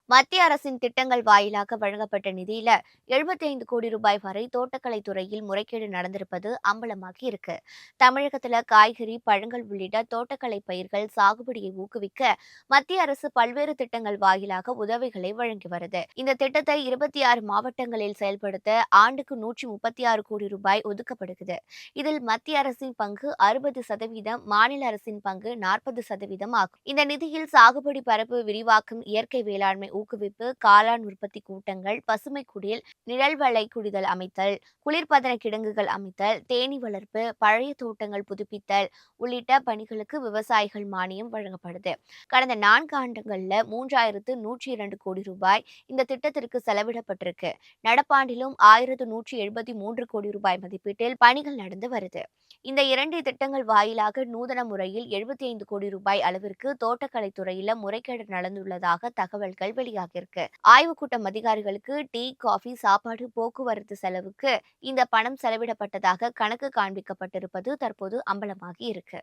மத்திய அரசின் திட்டங்கள் வாயிலாக வழங்கப்பட்ட நிதியில 75 கோடி ரூபாய் வரை தோட்டக்கலை துறையில் முறைகேடு நடந்திருப்பது அம்பலமாகி இருக்கு. தமிழகத்துல காய்கறி, பழங்கள் உள்ளிட்ட தோட்டக்கலை பயிர்கள் சாகுபடியை ஊக்குவிக்க மத்திய அரசு பல்வேறு திட்டங்கள் வாயிலாக உதவிகளை வழங்கி வருது. இந்த திட்டத்தை 26 மாவட்டங்களில் செயல்படுத்த ஆண்டுக்கு 136 கோடி ரூபாய் ஒதுக்கப்படுகிறது. இதில் மத்திய அரசின் பங்கு 60%, மாநில அரசின் பங்கு 40% ஆகும். இந்த நிதியில் சாகுபடி பரப்பு விரிவாக்கம், இயற்கை வேளாண்மை ஊக்குவிப்பு, காளான் உற்பத்தி கூட்டங்கள், பசுமை குடில், நிழல் வளை குடிதல் அமைத்தல், குளிர்பதன கிடங்குகள் அமைத்தல், தேனீ வளர்ப்பு, பழைய தோட்டங்கள் புதுப்பித்தல் உள்ளிட்ட பணிகளுக்கு விவசாயிகள் மானியம் வழங்கப்படுது. கடந்த 4 ஆண்டுகள்ல 3102 கோடி ரூபாய் இந்த திட்டத்திற்கு செலவிடப்பட்டிருக்கு. நடப்பாண்டிலும் 1173 கோடி ரூபாய் மதிப்பீட்டில் பணிகள் நடந்து வருது. இந்த 2 திட்டங்கள் வாயிலாக நூதன முறையில் 75 கோடி ரூபாய் அளவிற்கு தோட்டக்கலை துறையில முறைகேடு நடந்துள்ளதாக தகவல்கள் வெளியாகியிருக்கு. ஆய்வுக் கூட்டம் அதிகாரிகளுக்கு டீ, காஃபி, சாப்பாடு, போக்குவரத்து செலவுக்கு இந்த பணம் செலவிடப்பட்டதாக கணக்கு காண்பிக்கப்பட்டிருப்பது தற்போது அம்பலமாகி இருக்கு.